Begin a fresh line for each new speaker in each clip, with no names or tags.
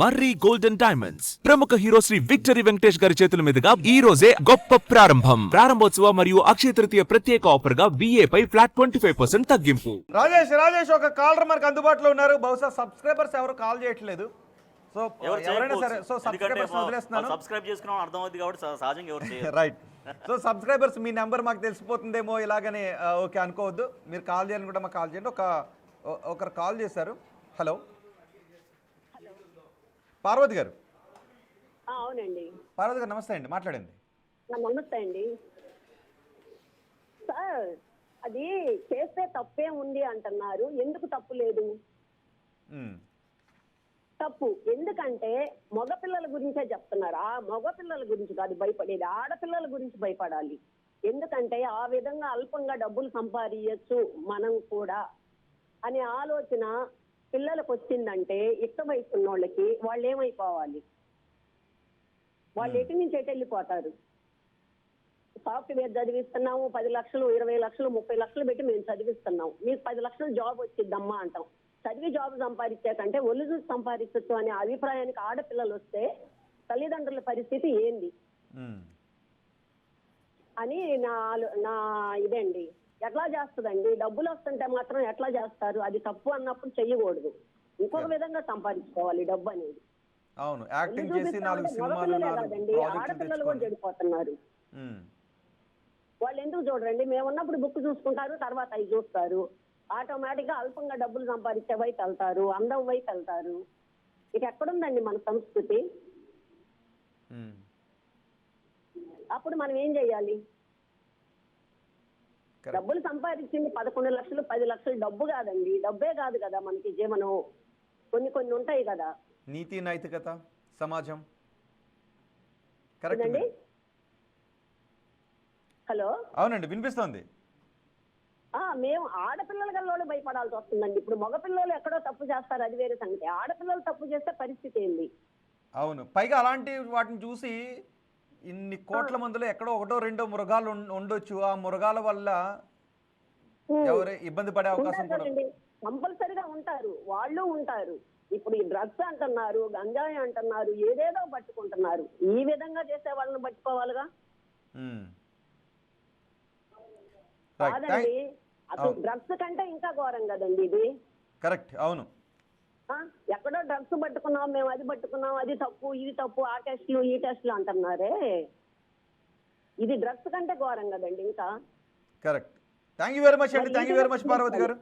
మర్రి golden diamonds ప్రముఖ hero Shri victory Venkatesh గారి చేతుల మీదుగా ఈ రోజే గొప్ప ప్రారంభోత్సవ మరియు అక్షయ తృతీయ ప్రత్యేక ఆఫర్ గా VA పై ఫ్లాట్ 25% తగ్గింపు.
రాజేష్ ఒక కాలర్ మనకు అందుబాటులో ఉన్నారు. బహుశా సబ్స్క్రైబర్స్ ఎవరు కాల్ చేయట్లేదు. సో ఎవరైనా సరే సబ్స్క్రైబర్స్ వదిలేస్తున్నాను.
సబ్స్క్రైబ్ చేసుకున్నాం అర్థమవుతుంది కాబట్టి సహజంగా ఎవరు చేయరు.
రైట్. సో సబ్స్క్రైబర్స్ మీ నెంబర్ మాకు తెలిసిపోతుందేమో ఇలాగని ఓకే అనుకోవద్దు. మీరు కాల్ చేయాలని కూడా మాకు కాల్ చేయండి. ఒకరు కాల్ చేశారు. హలో పార్వతి గారు.
అవునండి.
పార్వతి గారు నమస్తే అండి, మాట్లాడండి.
నమస్తే అండి సార్. అది చేస్తే తప్పే ఉంది అంటున్నారు, ఎందుకు తప్పు లేదు? తప్పు ఎందుకంటే మగపిల్లల గురించే చెప్తున్నారు. ఆ మగపిల్లల గురించి కాదు భయపడేది, ఆడపిల్లల గురించి భయపడాలి. ఎందుకంటే ఆ విధంగా అల్పంగా డబ్బులు సంపాదించచ్చు మనం కూడా అనే ఆలోచన పిల్లలకు వచ్చిందంటే ఇష్ట వయసు ఉన్న వాళ్ళకి వాళ్ళు ఏమైపోవాలి? వాళ్ళు ఎటు నుంచి ఎటు వెళ్ళిపోతారు? సాఫ్ట్వేర్ చదివిస్తున్నాము, 10 లక్షలు 20 లక్షలు 30 లక్షలు పెట్టి మేము చదివిస్తున్నాం, మీకు 10 లక్షలు జాబ్ వచ్చిద్దమ్మా అంటాం. చదివి జాబ్ సంపాదించే కంటే ఒళ్ళు చూసి సంపాదించచ్చు అనే అభిప్రాయానికి ఆడపిల్లలు వస్తే తల్లిదండ్రుల పరిస్థితి ఏంది అని నా ఇదండి. ఎట్లా చేస్తుందండి? డబ్బులు వస్తుంటే మాత్రం ఎట్లా చేస్తారు? అది తప్పు అన్నప్పుడు చెయ్యకూడదు. ఇంకొక విధంగా సంపాదించుకోవాలి డబ్బు అనేది.
అవును, యాక్టింగ్ చేసి 4 సినిమాలు
ఆడపిల్లలు కూడా చెడిపోతున్నారు. వాళ్ళు ఎందుకు చూడరండి? మేము ఉన్నప్పుడు బుక్ చూసుకుంటారు, తర్వాత అవి చూస్తారు. ఆటోమేటిక్ గా అల్పంగా డబ్బులు సంపాదించే వైపు వెళ్తారు, అందం వైపు వెళ్తారు. ఇక ఎక్కడుందండి మన సంస్కృతి? అప్పుడు మనం ఏం చెయ్యాలి? డబ్బులు సంపాదించింది 11 లక్షలు 10 లక్షలు డబ్బు కాదండి, డబ్బే కాదు కదా మనకి జీవనం. కొన్ని ఉంటాయి కదా,
నీతి నైతికత సమాజం.
హలో
అవునండి, వినిపిస్తోంది.
మేము ఆడపిల్లల గల్లోనే భయపడాల్సి వస్తుందండి. ఇప్పుడు మగపిల్లలు ఎక్కడో తప్పు చేస్తారు, అది వేరే సంగతి. ఆడపిల్లలు తప్పు చేస్తే పరిస్థితి ఏంది?
అవును, పైగా అలాంటి వాటిని చూసి ఇన్ని కోట్ల మందిలో ఎక్కడో ఒకటో రెండో మృగాలు ఉండొచ్చు. ఆ మృగాల వల్ల ఎవరే ఇబ్బంది పడే అవకాశం కూడా
కంపల్సరిగా ఉంటారు, వాళ్ళు ఉంటారు. ఇప్పుడు ఈ డ్రగ్స్ అంటున్నారు, గంజాయి అంటున్నారు, ఏదేదో పట్టుకుంటున్నారు. ఈ విధంగా చేసే వాళ్ళని పట్టుకోవాలిగా. కాదండి, అసలు డ్రగ్స్ కంటే ఇంకా ఘోరం కదండి ఇది.
కరెక్ట్. అవును,
ఎక్కడో డ్రగ్స్ పట్టుకున్నాం మేము, అది పట్టుకున్నాం, అది తప్పు ఇది తప్పు, ఆ టెస్టులు ఈ టెస్టులు అంటున్నారే. ఇది డ్రగ్స్ కంటే ఘోరం కదండి ఇంకా.
Correct. Thank you very much అండి. Thank you very much Parvathi గారు.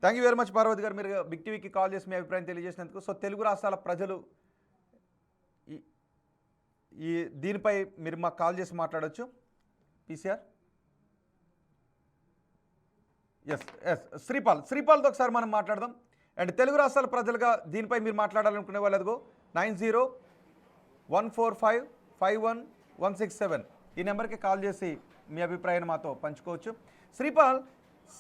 Thank you very much Parvathi గారు. మీరు బిగ్ టీవీకి కాల్ చేసి మీ అభిప్రాయం తెలియజేసినందుకు. సో తెలుగు రాష్ట్రాల ప్రజలు ఈ దీనిపై మీరు మాకు కాల్ చేసి మాట్లాడవచ్చు. పీసీఆర్ ఎస్ శ్రీపాల్తో ఒకసారి మనం మాట్లాడదాం. అండ్ తెలుగు రాష్ట్రాల ప్రజలుగా దీనిపై మీరు మాట్లాడాలనుకునే వాళ్ళకు 9014551167 ఈ నెంబర్కి కాల్ చేసి మీ అభిప్రాయాన్ని మాతో పంచుకోవచ్చు. శ్రీపాల్,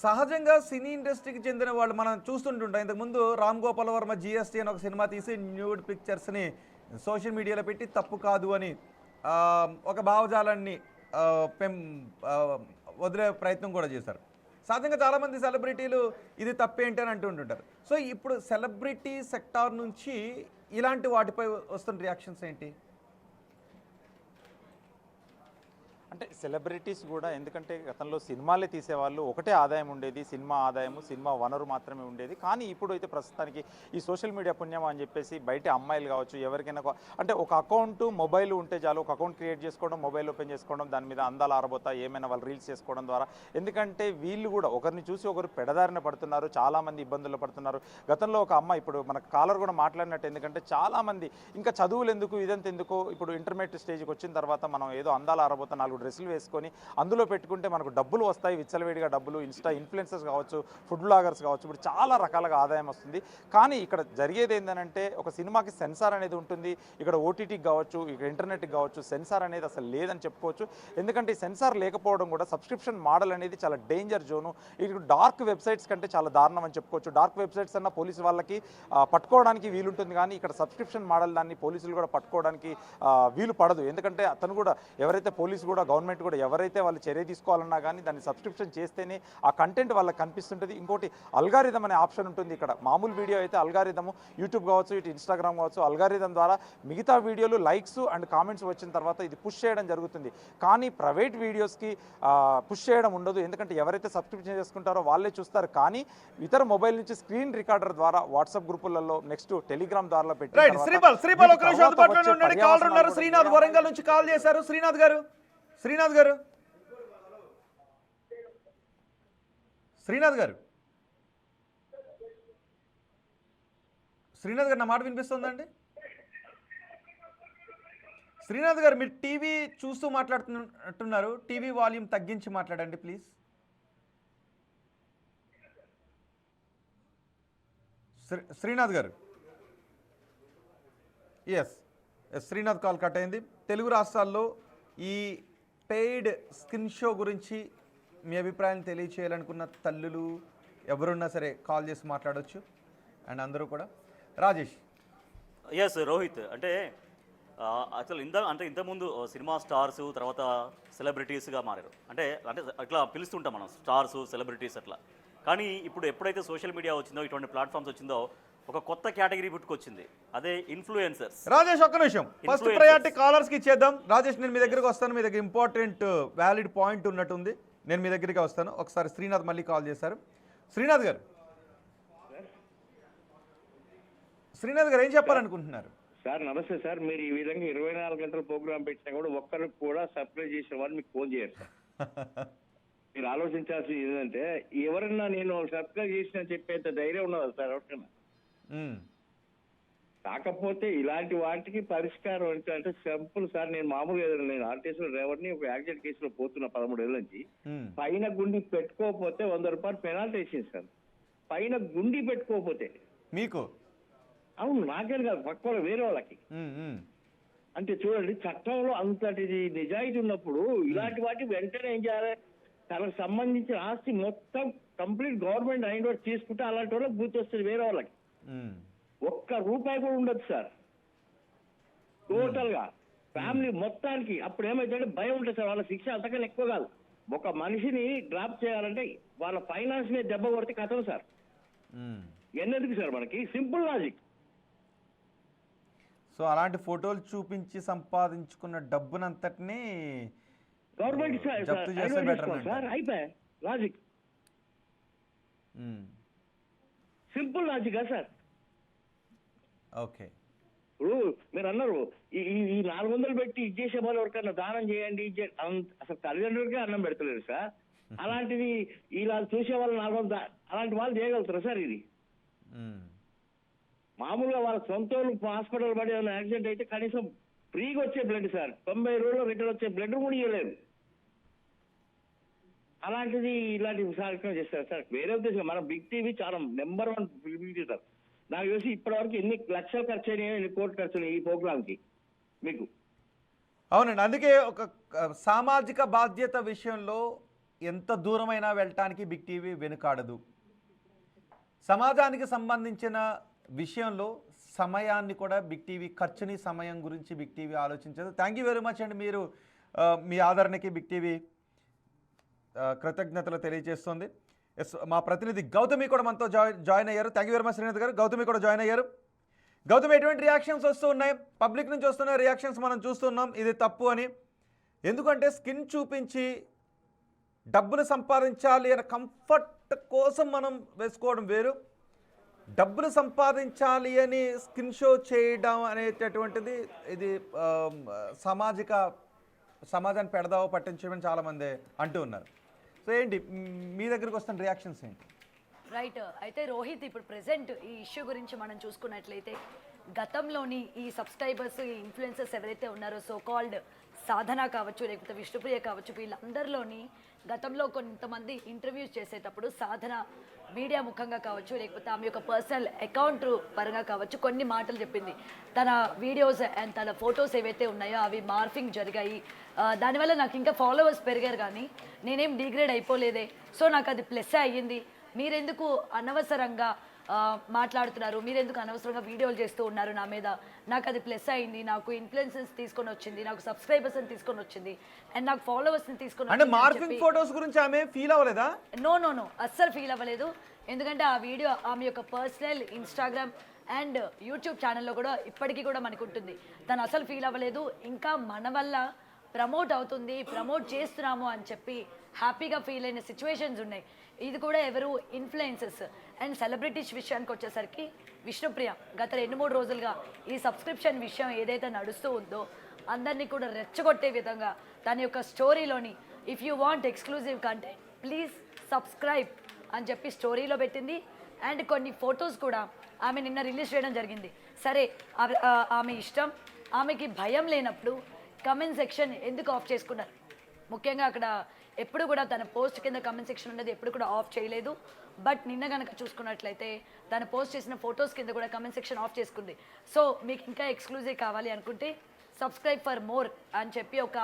సహజంగా సినీ ఇండస్ట్రీకి చెందిన వాళ్ళు మనం చూస్తుంటుంటాం. ఇంతకుముందు రామ్ గోపాల్ వర్మ GST అని ఒక సినిమా తీసి న్యూడ్ పిక్చర్స్ని సోషల్ మీడియాలో పెట్టి తప్పు కాదు అని ఒక భావజాలాన్ని వదిలే ప్రయత్నం కూడా చేశారు. సహజంగా చాలామంది సెలబ్రిటీలు ఇది తప్పేంటి అని అంటుంటారు. సో ఇప్పుడు సెలబ్రిటీ సెక్టార్ నుంచి ఇలాంటి వాటిపై వస్తున్న రియాక్షన్స్ ఏంటి?
అంటే సెలబ్రిటీస్ కూడా, ఎందుకంటే గతంలో సినిమాలే తీసేవాళ్ళు, ఒకటే ఆదాయం ఉండేది, సినిమా ఆదాయము, సినిమా వనరు మాత్రమే ఉండేది. కానీ ఇప్పుడు అయితే ప్రస్తుతానికి ఈ సోషల్ మీడియా పుణ్యం అని చెప్పేసి బయట అమ్మాయిలు కావచ్చు, ఎవరికైనా అంటే ఒక అకౌంట్ మొబైల్ ఉంటే చాలు, ఒక అకౌంట్ క్రియేట్ చేసుకోవడం, మొబైల్ ఓపెన్ చేసుకోవడం, దాని మీద అందాలు ఆరబోతా ఏమైనా వాళ్ళు రీల్స్ చేసుకోవడం ద్వారా, ఎందుకంటే వీళ్ళు కూడా ఒకరిని చూసి ఒకరు పెడదారిన పడుతున్నారు, చాలామంది ఇబ్బందుల్లో పడుతున్నారు. గతంలో ఒక అమ్మాయి, ఇప్పుడు మన కాలర్ కూడా మాట్లాడినట్టు, ఎందుకంటే చాలామంది ఇంకా చదువులు ఎందుకు ఇదంతా ఎందుకు, ఇప్పుడు ఇంటర్మీడియట్ స్టేజ్కి వచ్చిన తర్వాత మనం ఏదో అందాలు ఆరబోతా 4 డ్రెస్సులు వేసుకొని అందులో పెట్టుకుంటే మనకు డబ్బులు వస్తాయి, విచ్చలవేడిగా డబ్బులు, ఇన్స్టా ఇన్ఫ్లుయెన్సర్స్ కావచ్చు, ఫుడ్ బ్లాగర్స్ కావచ్చు, ఇప్పుడు చాలా రకాలుగా ఆదాయం వస్తుంది. కానీ ఇక్కడ జరిగేది ఏంటంటే ఒక సినిమాకి సెన్సార్ అనేది ఉంటుంది. ఇక్కడ ఓటీటీకి కావచ్చు, ఇక్కడ ఇంటర్నెట్కి కావచ్చు, సెన్సార్ అనేది అసలు లేదని చెప్పుకోవచ్చు. ఎందుకంటే ఈ సెన్సార్ లేకపోవడం కూడా సబ్స్క్రిప్షన్ మోడల్ అనేది చాలా డేంజర్ జోను. ఇది డార్క్ వెబ్సైట్స్ కంటే చాలా దారుణం అని చెప్పుకోవచ్చు. డార్క్ వెబ్సైట్స్ అన్న పోలీసు వాళ్ళకి పట్టుకోవడానికి వీలుంటుంది, కానీ ఇక్కడ సబ్స్క్రిప్షన్ మోడల్ దాన్ని పోలీసులు కూడా పట్టుకోవడానికి వీలు పడదు. ఎందుకంటే అతను కూడా ఎవరైతే పోలీసు కూడా గవర్నమెంట్ కూడా ఎవరైతే వాళ్ళు చర్య తీసుకోవాలన్నా కానీ దాన్ని సబ్స్క్రిప్షన్ చేస్తేనే ఆ కంటెంట్ వాళ్ళకి కనిపిస్తుంటుంది. ఇంకోటి అల్గారిథం అనే ఆప్షన్ ఉంటుంది ఇక్కడ. మామూలు వీడియో అయితే అల్గారిథము యూట్యూబ్ కావచ్చు, ఇటు ఇన్స్టాగ్రామ్ కావచ్చు, అల్గారిథం ద్వారా మిగతా వీడియోలు లైక్స్ అండ్ కామెంట్స్ వచ్చిన తర్వాత ఇది పుష్ చేయడం జరుగుతుంది. కానీ ప్రైవేట్ వీడియోస్కి పుష్ చేయడం ఉండదు. ఎందుకంటే ఎవరైతే సబ్స్క్రిప్షన్ చేసుకుంటారో వాళ్ళే చూస్తారు. కానీ ఇతర మొబైల్ నుంచి స్క్రీన్ రికార్డర్ ద్వారా వాట్సాప్ గ్రూపులలో నెక్స్ట్ టెలిగ్రామ్ ద్వారా పెట్టి
రైట్. శ్రీపాల్ ఒక నిమిషం అందుబాటులో ఉండండి. కాల్ ఉన్నారు. శ్రీనాథ్ వరంగల్ నుంచి కాల్ చేశారు. శ్రీనాథ్ గారు నా మాట వినిపిస్తుందండి? శ్రీనాథ్ గారు మీరు టీవీ చూస్తూ మాట్లాడుతున్నట్టున్నారు. టీవీ వాల్యూమ్ తగ్గించి మాట్లాడండి ప్లీజ్. శ్రీనాథ్ గారు, ఎస్ శ్రీనాథ్ కాల్ కట్ అయింది. తెలుగు రాష్ట్రాల్లో ఈ పెయిడ్ స్కిన్ షో గురించి మీ అభిప్రాయం తెలియచేయాలనుకున్న తల్లులు ఎవరున్నా సరే కాల్ చేసి మాట్లాడవచ్చు. అండ్ అందరూ కూడా. రాజేష్.
ఎస్ రోహిత్, అంటే అసలు ఇంతకుముందు సినిమా స్టార్స్ తర్వాత సెలబ్రిటీస్గా మారారు. అంటే అట్లా పిలుస్తుంటాం మనం, స్టార్స్ సెలబ్రిటీస్ అట్లా. కానీ ఇప్పుడు ఎప్పుడైతే సోషల్ మీడియా వచ్చిందో, ఇటువంటి ప్లాట్ఫామ్స్ వచ్చిందో, ఒక కొత్త కేటగిరీ పుట్టుకొచ్చింది. అదే ఇన్ఫ్లుయెన్సర్స్.
రాజేష్ ఒక్క నిమిషం, ఫస్ట్ ప్రయారిటీ కాలర్స్కి ఇచ్చేద్దాం. రాజేష్ నేను మీ దగ్గరికి వస్తాను. మీ దగ్గర ఇంపార్టెంట్ వ్యాలిడ్ పాయింట్ ఉన్నట్టుంది. నేను మీ దగ్గరికి వస్తాను. ఒకసారి శ్రీనాథ్ మళ్ళీ కాల్ చేశారు. శ్రీనాథ్ గారు ఏం చెప్పాలనుకుంటున్నారు?
సార్ నమస్తే సార్. మీరు ఈ విధంగా 24 గంటల ప్రోగ్రామ్ పెట్టినా కూడా ఒక్కరికి కూడా సర్ప్రైజ్ చేసిన వాళ్ళు మీకు ఫోన్ చేయరు సార్. మీరు ఆలోచించాల్సింది ఏంటంటే, ఎవరన్నా నేను సర్ప్రైజ్ చేసిన చెప్పేంత ధైర్యం ఉన్నదా సార్ ఎవరికన్నా? కాకపోతే ఇలాంటి వాటికి పరిష్కారం అంటే సింపుల్ సార్. నేను మామూలుగా నేను ఆర్టీసీ డ్రైవర్ని ఒక యాక్సిడెంట్ కేసులో పోతున్నా 13 ఏళ్ళ నుంచి. పైన గుండి పెట్టుకోకపోతే 100 రూపాయలు పెనాల్టీ వేసింది సార్. పైన గుండి పెట్టుకోకపోతే
మీకు?
అవును, నాకేం కాదు, పక్క వేరే వాళ్ళకి. అంటే చూడండి, చట్టంలో అంతటి నిజాయితీ ఉన్నప్పుడు ఇలాంటి వాటి వెంటనే ఏం చేయాలి? తనకు సంబంధించిన ఆస్తి మొత్తం కంప్లీట్ గవర్నమెంట్ హ్యాండ్ ఓవర్ తీసుకుంటే అలాంటి వాళ్ళకి బూత్ వస్తుంది. వేరే వాళ్ళకి ఒక్క రూపాయి కూడా ఉండదు సార్. టోటల్ గా ఫ్యామిలీ మొత్తానికి. అప్పుడు ఏమైతే భయం ఉంటుంది సార్. వాళ్ళ శిక్ష అంతకన్నా ఎక్కువ కాదు. ఒక మనిషిని డ్రాప్ చేయాలంటే వాళ్ళ ఫైనాన్స్ ని దెబ్బ కొడితే కథం సార్. ఎన్నెందుకు సార్ మనకి? Simple logic.
సో అలాంటి ఫోటోలు చూపించి సంపాదించుకున్న డబ్బునంతటినీ
గవర్నమెంట్
జప్తు చేస్తే బెటర్
సార్. అయిపోయా లాజిక్. సింపుల్ లాజికా సార్?
ఓకే.
ఇప్పుడు మీరు అన్నారు ఈ 400 పెట్టి ఇది చేసే వాళ్ళు ఎవరికన్నా దానం చేయండి, అసలు తల్లిదండ్రులకే అన్నం పెడతలేరు సార్. అలాంటిది ఇలా చూసే వాళ్ళు 400 అలాంటి వాళ్ళు చేయగలుగుతారా సార్? ఇది మామూలుగా వాళ్ళ సొంత హాస్పిటల్ పడి ఏమైనా యాక్సిడెంట్ అయితే కనీసం ఫ్రీగా వచ్చే బ్లడ్ సార్. 90 రోజుల్లో రిటర్న్ వచ్చే బ్లడ్ కూడా ఇవ్వలేదు. అలాంటిది ఇలాంటి కార్యక్రమం చేస్తారు సార్. వేరే ఉద్దేశం, మన బిగ్ టీవీ చాలా నెంబర్ 1 బిగ్ సార్. నాకు తెలిసి ఇప్పటివరకు ఎన్ని లక్షలు ఖర్చు అయినాయో, ఎన్ని కోట్లు ఖర్చు అయినాయి ఈ ప్రోగ్రామ్కి మీకు.
అవునండి. అందుకే ఒక సామాజిక బాధ్యత విషయంలో ఎంత దూరమైనా వెళ్ళటానికి బిగ్ టీవీ వెనుకాడదు. సమాజానికి సంబంధించిన విషయంలో సమయాన్ని కూడా బిగ్ టీవీ, ఖర్చుని సమయం గురించి బిగ్ టీవీ ఆలోచించదు. థ్యాంక్ యూ వెరీ మచ్ అండి. మీరు మీ ఆదరణకి బిగ్ టీవీ కృతజ్ఞతలు తెలియజేస్తుంది. ఎస్, మా ప్రతినిధి గౌతమి కూడా మనతో జాయిన్ అయ్యారు. Thank you very much Srinath గారు. గౌతమి కూడా జాయిన్ అయ్యారు. గౌతమి, ఎటువంటి రియాక్షన్స్ వస్తూ ఉన్నాయి? పబ్లిక్ నుంచి వస్తున్న రియాక్షన్స్ మనం చూస్తున్నాం, ఇది తప్పు అని. ఎందుకంటే స్కిన్ చూపించి డబ్బులు సంపాదించాలి అనే కంఫర్ట్ కోసం మనం వేసుకోవడం వేరు, డబ్బులు సంపాదించాలి అని స్కిన్ షో చేయడం అనేటటువంటిది ఇది సమాజాన్ని పెడదావో పట్టించమని చాలామంది అంటూ ఉన్నారు. సో ఏంటి మీ దగ్గరికి వస్తున్న రియాక్షన్స్ ఏంటి?
రైట్. అయితే రోహిత్, ఇప్పుడు ప్రెసెంట్ ఈ ఇష్యూ గురించి మనం చూసుకున్నట్లయితే గతంలోని ఈ సబ్స్క్రైబర్స్, ఈ ఇన్ఫ్లుయెన్సర్స్ ఎవరైతే ఉన్నారో, సో కాల్డ్ సాధన కావచ్చు, లేకపోతే విష్ణుప్రియ కావచ్చు, వీళ్ళందరిలోని గతంలో కొంతమంది ఇంటర్వ్యూస్ చేసేటప్పుడు సాధన మీడియా ముఖంగా కావచ్చు, లేకపోతే ఆమె యొక్క పర్సనల్ అకౌంట్ పరంగా కావచ్చు, కొన్ని మాటలు చెప్పింది. తన వీడియోస్ అండ్ తన ఫొటోస్ ఏవైతే ఉన్నాయో అవి మార్ఫింగ్ జరిగాయి, దానివల్ల నాకు ఇంకా ఫాలోవర్స్ పెరిగారు కానీ నేనేం డిగ్రేడ్ అయిపోలేదే, సో నాకు అది ప్లస్ అయ్యింది, మీరెందుకు అనవసరంగా మాట్లాడుతున్నారు, మీరు ఎందుకు అనవసరంగా వీడియోలు చేస్తూ ఉన్నారు నా మీద, నాకు అది ప్లస్ అయింది, నాకు ఇన్ఫ్లుయెన్సెస్ తీసుకొని వచ్చింది, నాకు సబ్స్క్రైబర్స్ని తీసుకొని వచ్చింది, అండ్ నాకు ఫాలోవర్స్ని తీసుకొని
అంటే
వచ్చింది అని
మార్ఫింగ్
చెప్పి-
ఫొటోస్ గురించి ఆమె ఫీల్ అవ్వలేదా?
నో అస్సలు ఫీల్ అవ్వలేదు. ఎందుకంటే ఆ వీడియో ఆమె యొక్క పర్సనల్ ఇన్స్టాగ్రామ్ అండ్ యూట్యూబ్ ఛానల్లో కూడా ఇప్పటికీ కూడా మనకు ఉంటుంది. తను అసలు ఫీల్ అవ్వలేదు. ఇంకా మన వల్ల ప్రమోట్ అవుతుంది, ప్రమోట్ చేస్తున్నాము అని చెప్పి హ్యాపీగా ఫీల్ అయిన సిచ్యువేషన్స్ ఉన్నాయి. ఇది కూడా ఎవరు ఇన్ఫ్లుయెన్సెస్ అండ్ సెలబ్రిటీస్ విషయానికి వచ్చేసరికి విష్ణుప్రియ గత 2-3 రోజులుగా ఈ సబ్స్క్రిప్షన్ విషయం ఏదైతే నడుస్తూ ఉందో అందరినీ కూడా రెచ్చగొట్టే విధంగా తన యొక్క స్టోరీలోని if you want exclusive content please subscribe అని చెప్పి స్టోరీలో పెట్టింది. అండ్ కొన్ని ఫొటోస్ కూడా ఆమె నిన్న రిలీజ్ చేయడం జరిగింది. సరే ఆమె ఇష్టం, ఆమెకి భయం లేనప్పుడు కమెంట్ సెక్షన్ ఎందుకు ఆఫ్ చేసుకున్నారు? ముఖ్యంగా అక్కడ ఎప్పుడు కూడా తన పోస్ట్ కింద కమెంట్ సెక్షన్ ఉన్నది ఎప్పుడు కూడా ఆఫ్ చేయలేదు. బట్ నిన్న కనుక చూసుకున్నట్లయితే తను పోస్ట్ చేసిన ఫొటోస్ కింద కూడా కమెంట్ సెక్షన్ ఆఫ్ చేసుకుంది. సో మీకు ఇంకా ఎక్స్క్లూజివ్ కావాలి అనుకుంటే సబ్స్క్రైబ్ ఫర్ మోర్ అని చెప్పి ఒక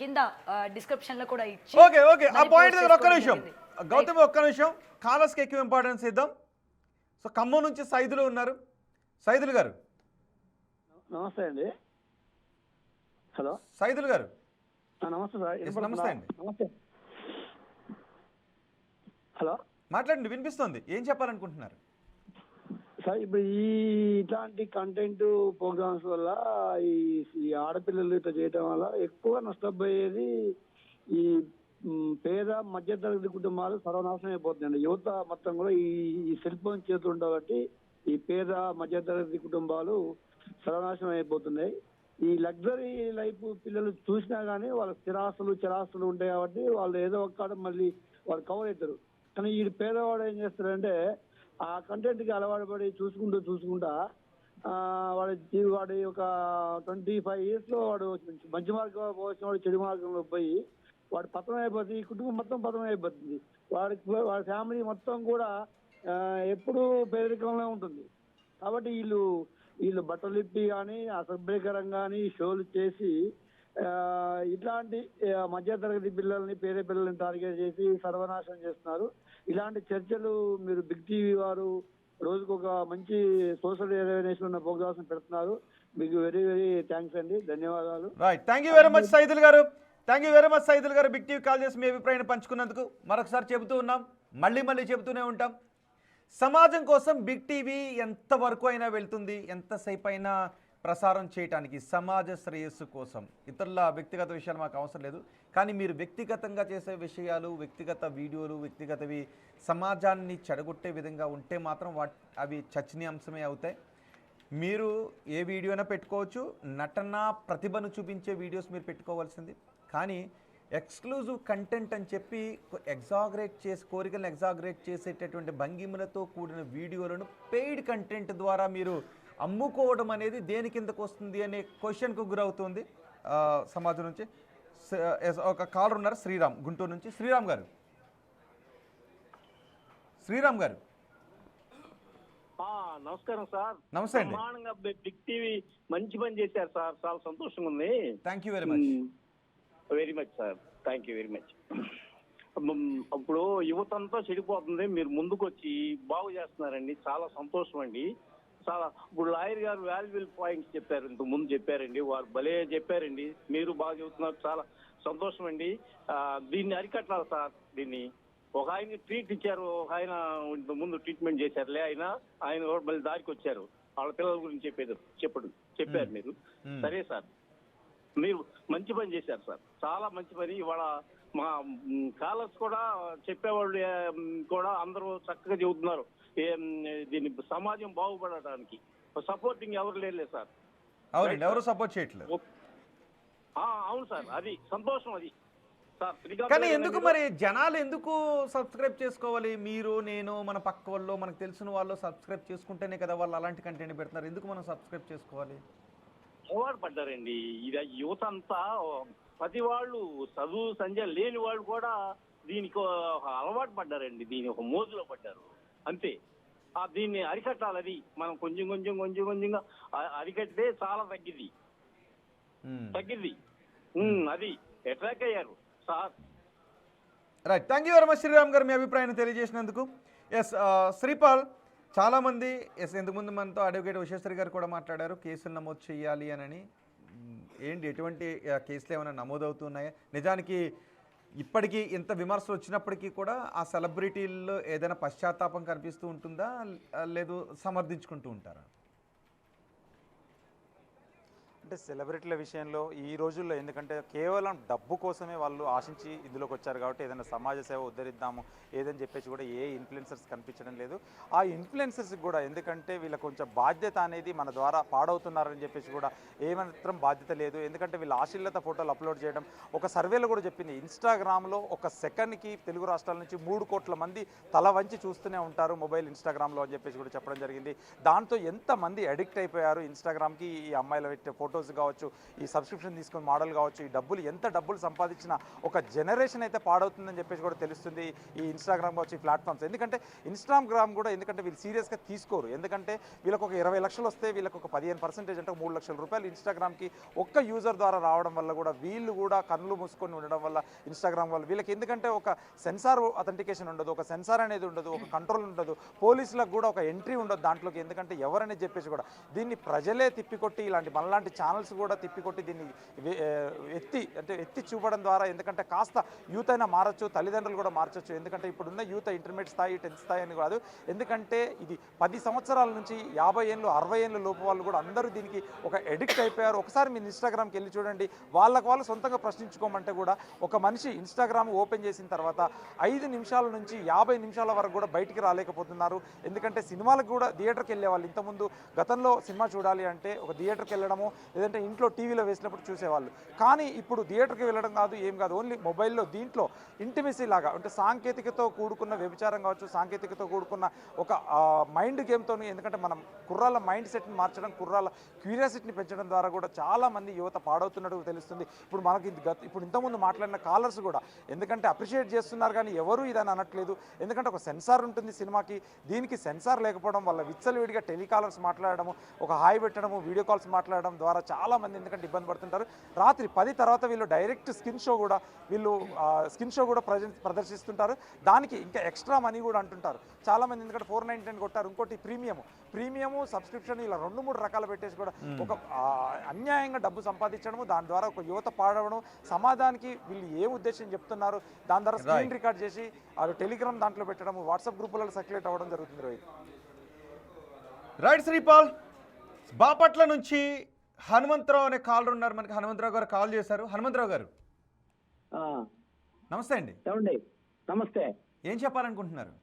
కింద డిస్క్రిప్షన్లో కూడా ఇచ్చి
ఓకే ఆ
మరి
పాయింట్
post
దగ్గర ఒక్క
చేసుకోవడం
నిమిషం
జరిగింది.
గౌతమి, ఒక్క నిమిషం. కాలర్స్కి ఎక్కువ ఇంపార్టెన్స్ ఇద్దాం. సో ఖమ్మం నుంచి సైదులు ఉన్నారు. సైదులు గారు,
నమస్తే అండి. హలో
సైదులు గారు
నమస్తే సార్.
Yes, నమస్తే అండి.
నమస్తే. హలో
మాట్లాడండి, వినిపిస్తుంది. ఏం చెప్పాలనుకుంటున్నారు?
సార్, ఇప్పుడు ఇట్లాంటి కంటెంట్ ప్రోగ్రామ్స్ వల్ల ఈ ఆడపిల్లలు ఇట్లా చేయటం వల్ల ఎక్కువ నష్టపోయేది ఈ పేద మధ్యతరగతి కుటుంబాలు సర్వనాశనం అయిపోతుందండి. యువత మొత్తం కూడా ఈ సెల్ ఫోన్ చేతులు ఉండబట్టి ఈ పేద మధ్యతరగతి కుటుంబాలు సర్వనాశనం అయిపోతున్నాయి. ఈ లగ్జరీ లైఫ్ పిల్లలు చూసినా కానీ వాళ్ళ చిరాస్తులు ఉంటాయి కాబట్టి వాళ్ళు ఏదో ఒక్కడ మళ్ళీ వాళ్ళు కవర్ అవుతారు. కానీ ఈ పేదవాడు ఏం చేస్తారంటే ఆ కంటెంట్కి అలవాటు పడి చూసుకుంటా వాడి ఒక 25 years లో వాడు మంచి మార్గంలో పోసిన వాడు చెడు మార్గంలో పోయి వాడు పతనం అయిపోతుంది. ఈ కుటుంబం మొత్తం పతనం అయిపోతుంది. వాడి ఫ్యామిలీ మొత్తం కూడా ఎప్పుడూ పేదరికంలో ఉంటుంది. కాబట్టి వీళ్ళు బట్టలు ఇప్పి కానీ అసభ్యకరం కానీ షోలు చేసి ఇట్లాంటి మధ్యతరగతి పిల్లల్ని పేద పిల్లల్ని టార్గెట్ చేసి సర్వనాశనం చేస్తున్నారు. ఇలాంటి చర్చలు మీరు బిగ్ టీవీ వారు రోజుకు ఒక మంచి సోషల్ అవేర్నెస్ ఉన్న ప్రోగ్రామ్స్ పెడుతున్నారు. మీకు వెరీ వెరీ థ్యాంక్స్ అండి, ధన్యవాదాలు.
Right, thank you very much Saidul గారు. Thank you very much Saidul గారు, బిగ్ టీవీ కాల్ చేసి మీ అభిప్రాయాన్ని పంచుకున్నందుకు. మరొకసారి చెబుతూ ఉన్నాం, మళ్ళీ చెబుతూనే ఉంటాం, సమాజం కోసం బిగ్ టీవీ ఎంతవరకు అయినా వెళ్తుంది, ఎంతసేపు అయినా ప్రసారం చేయడానికి, సమాజ శ్రేయస్సు కోసం. ఇతరుల వ్యక్తిగత విషయాలు మాకు అవసరం లేదు. కానీ మీరు వ్యక్తిగతంగా చేసే విషయాలు, వ్యక్తిగత వీడియోలు, వ్యక్తిగతవి సమాజాన్ని చెడగొట్టే విధంగా ఉంటే మాత్రం అవి చర్చనీయాంశమే అవుతాయి. మీరు ఏ వీడియో అయినా పెట్టుకోవచ్చు, నటన ప్రతిభను చూపించే వీడియోస్ మీరు పెట్టుకోవాల్సింది. కానీ ఎక్స్క్లూజివ్ కంటెంట్ అని చెప్పి కోరికలను ఎగ్జాగరేట్ చేసేటటువంటి భంగిమలతో కూడిన వీడియోలను పెయిడ్ కంటెంట్ ద్వారా మీరు అమ్ముకోవడం అనేది దేని కిందకు వస్తుంది అనే క్వశ్చన్కు గురవుతుంది సమాజం నుంచి. ఒక కాలర్ ఉన్నారు, శ్రీరామ్, గుంటూరు నుంచి. శ్రీరామ్ గారు
నమస్కారం సార్.
నమస్తే అండి.
బ్రహ్మాండంగా బిగ్ టీవీ మంచి పని చేశారు సార్, చాలా సంతోషంగా ఉంది.
Thank you very much.
Very much sir, thank you very much. ఇప్పుడు యువత అంతా చెడిపోతుంది, మీరు ముందుకు వచ్చి బాగు చేస్తున్నారండి, చాలా సంతోషం అండి. చాలా ఇప్పుడు లాయర్ గారు వాల్యుబుల్ పాయింట్స్ చెప్పారు, ఇంతకు ముందు చెప్పారండి, వారు భలే చెప్పారండి. మీరు బాగా చెబుతున్నారు, చాలా సంతోషం అండి. దీన్ని అరికట్టాలి సార్. దీన్ని ఒక ఆయన ట్రీట్ ఇచ్చారు, ఒక ఆయన ఇంతకు ముందు ట్రీట్మెంట్ చేశారులే, ఆయన కూడా మళ్ళీ దారికి వచ్చారు, వాళ్ళ పిల్లల గురించి చెప్పారు మీరు. సరే సార్, మీరు మంచి పని చేశారు సార్, చాలా మంచి పని. ఇవాళ మా కాలర్స్ కూడా చెప్పేవాళ్ళు కూడా అందరూ చక్కగా చెబుతున్నారు. దీన్ని సమాజం బాగుపడటానికి సపోర్టింగ్ ఎవరు లేదు సార్.
అవునండి, ఎవరు సపోర్ట్ చేయట్లేదు.
అవును సార్, అది సంతోషం అది సార్.
కానీ ఎందుకు మరి జనాలు ఎందుకు సబ్స్క్రైబ్ చేసుకోవాలి? మీరు, నేను, మన పక్క వాళ్ళు, మనకు తెలిసిన వాళ్ళు సబ్స్క్రైబ్ చేసుకుంటేనే కదా వాళ్ళు అలాంటి కంటెంట్ పెడుతున్నారు. ఎందుకు మనం సబ్స్క్రైబ్ చేసుకోవాలి?
అలవాటు పడ్డారండి. ఇది యువత అంతా, ప్రతి వాళ్ళు చదువు సంధ్య లేని వాళ్ళు కూడా దీనికి అలవాటు పడ్డారండి, దీని ఒక మోజులో పడ్డారు అంతే. దీన్ని అరికట్టాలి. అది మనం కొంచెంగా అరికట్టితే చాలా తగ్గిద్ది. అది అట్రాక్ట్ అయ్యారు sir.
Right, thank you very much Sriram garu, మీ అభిప్రాయాన్ని తెలియజేసినందుకు. ఎస్ శ్రీపాల్, చాలామంది ఇంతకుముందు మనతో అడ్వకేట్ ఉషశ్రీ గారు కూడా మాట్లాడారు, కేసులు నమోదు చేయాలి అని. ఏంటి ఎటువంటి కేసులు ఏమైనా నమోదవుతున్నాయా? నిజానికి ఇప్పటికీ ఇంత విమర్శలు వచ్చినప్పటికీ కూడా ఆ సెలబ్రిటీల్లో ఏదైనా పశ్చాత్తాపం కనిపిస్తూ ఉంటుందా, లేదు సమర్థించుకుంటూ ఉంటారా?
అంటే సెలబ్రిటీల విషయంలో ఈ రోజుల్లో ఎందుకంటే కేవలం డబ్బు కోసమే వాళ్ళు ఆశించి ఇందులోకి వచ్చారు కాబట్టి ఏదైనా సమాజ సేవ ఉద్ధరిద్దాము ఏదని చెప్పేసి కూడా ఏ ఇన్ఫ్లుయెన్సర్స్ కనిపించడం లేదు. ఆ ఇన్ఫ్లుయెన్సర్స్కి కూడా ఎందుకంటే వీళ్ళ కొంచెం బాధ్యత అనేది మన ద్వారా పాడవుతున్నారని చెప్పేసి కూడా ఏమాత్రం బాధ్యత లేదు. ఎందుకంటే వీళ్ళ ఆశీర్లత ఫోటోలు అప్లోడ్ చేయడం, ఒక సర్వేలో కూడా చెప్పింది ఇన్స్టాగ్రామ్లో ఒక సెకండ్కి తెలుగు రాష్ట్రాల నుంచి 3 కోట్ల మంది తల వంచి చూస్తూనే ఉంటారు మొబైల్ ఇన్స్టాగ్రామ్లో అని చెప్పేసి కూడా చెప్పడం జరిగింది. దాంతో ఎంతమంది అడిక్ట్ అయిపోయారు ఇన్స్టాగ్రామ్కి, ఈ అమ్మాయిల పెట్టే ఫోటోస్ కావచ్చు, ఈ సబ్స్క్రిప్షన్ తీసుకుని మోడల్ కావచ్చు, ఈ డబ్బులు సంపాదించిన ఒక జనరేషన్ అయితే పాడవుతుందని చెప్పేసి కూడా తెలుస్తుంది ఈ ఇన్స్టాగ్రామ్ కావచ్చు, ఈ ప్లాట్ఫామ్స్. ఎందుకంటే ఇన్స్టాగ్రామ్ కూడా ఎందుకంటే వీళ్ళు సీరియస్గా తీసుకోరు. ఎందుకంటే వీళ్ళకి ఒక 20 లక్షలు వస్తే వీళ్ళకి ఒక 15% అంటే 3 లక్షల రూపాయలు ఇన్స్టాగ్రామ్కి ఒక్క యూజర్ ద్వారా రావడం వల్ల కూడా వీళ్ళు కూడా కళ్ళు మూసుకొని ఉండడం వల్ల ఇన్స్టాగ్రామ్ వల్ల వీళ్ళకి ఎందుకంటే ఒక సెన్సార్ అథెంటికేషన్ ఉండదు, ఒక సెన్సార్ అనేది ఉండదు, ఒక కంట్రోల్ ఉండదు, పోలీసులకు కూడా ఒక ఎంట్రీ ఉండదు దాంట్లోకి. ఎందుకంటే ఎవరనేది చెప్పేసి కూడా దీన్ని ప్రజలే తిప్పికొట్టి ఇలాంటి మనలాంటి ఛానల్స్ కూడా తిప్పికొట్టి దీన్ని ఎత్తి చూపడం ద్వారా ఎందుకంటే కాస్త యూత్ అయినా మారచ్చు, తల్లిదండ్రులు కూడా మార్చొచ్చు. ఎందుకంటే ఇప్పుడున్న యూత్ ఇంటర్మీడియట్ స్థాయి 10th స్థాయి అని కాదు, ఎందుకంటే ఇది 10 సంవత్సరాల నుంచి 50 ఏళ్ళు 60 ఏళ్ళ లోపు వాళ్ళు కూడా అందరూ దీనికి ఒక ఎడిక్ట్ అయిపోయారు. ఒకసారి మీరు ఇన్స్టాగ్రామ్కి వెళ్ళి చూడండి, వాళ్ళు సొంతంగా ప్రశ్నించుకోమంటే కూడా ఒక మనిషి ఇన్స్టాగ్రామ్ ఓపెన్ చేసిన తర్వాత 5 నిమిషాల నుంచి 50 నిమిషాల వరకు కూడా బయటికి రాలేకపోతున్నారు. ఎందుకంటే సినిమాలకు కూడా థియేటర్కి వెళ్ళే వాళ్ళు ఇంతకుముందు గతంలో సినిమా చూడాలి అంటే ఒక థియేటర్కి వెళ్ళడము లేదంటే ఇంట్లో టీవీలో వేసినప్పుడు చూసేవాళ్ళు. కానీ ఇప్పుడు థియేటర్కి వెళ్ళడం కాదు, ఏం కాదు, ఓన్లీ మొబైల్లో దీంట్లో ఇంటిమసీ లాగా అంటే సాంకేతికతో కూడుకున్న వ్యభిచారం కావచ్చు, సాంకేతికతో కూడుకున్న ఒక మైండ్ గేమ్తో. ఎందుకంటే మనం కుర్రాళ్ళ మైండ్ సెట్ని మార్చడం, కుర్రాళ్ళ క్యూరియాసిటీని పెంచడం ద్వారా కూడా చాలామంది యువత పాడవుతున్నట్టు తెలుస్తుంది. ఇప్పుడు మనకి ఇప్పుడు ఇంతకుముందు మాట్లాడిన కాలర్స్ కూడా ఎందుకంటే అప్రిషియేట్ చేస్తున్నారు కానీ ఎవరు ఇదని అనట్లేదు. ఎందుకంటే ఒక సెన్సార్ ఉంటుంది సినిమాకి, దీనికి సెన్సార్ లేకపోవడం వల్ల విచ్చలవిడిగా టెలికాలర్స్ మాట్లాడడము, ఒక హాయ్ పెట్టడము, వీడియో కాల్స్ మాట్లాడడం ద్వారా చాలామంది ఎందుకంటే ఇబ్బంది పడుతుంటారు. రాత్రి 10 తర్వాత వీళ్ళు డైరెక్ట్ స్కిన్ షో కూడా ప్రదర్శిస్తుంటారు. దానికి ఇంకా ఎక్స్ట్రా మనీ కూడా అంటుంటారు చాలామంది. ఎందుకంటే 499 కొట్టారు, ఇంకోటి ప్రీమియము సబ్స్క్రిప్షన్, ఇలా 2-3 రకాలు పెట్టేసి కూడా ఒక అన్యాయంగా డబ్బు సంపాదించడము, దాని ద్వారా ఒక యువత పాడవడం, సమాజానికి వీళ్ళు ఏ ఉద్దేశం చెప్తున్నారు దాని ద్వారా స్క్రీన్ రికార్డ్ చేసి అది టెలిగ్రామ్ దాంట్లో పెట్టడము, వాట్సాప్ గ్రూపులలో సర్క్యులేట్ అవ్వడం జరుగుతుంది.
రైట్ శ్రీపాల్, బాపట్ల నుంచి హనుమంతరావు అనే కాలర్ ఉన్నారు మనకి. హనుమంతరావు గారు కాల్ చేశారు. హనుమంతరావు గారు నమస్తే అండి.
నమస్తే.
ఏం చెప్పాలనుకుంటున్నారు?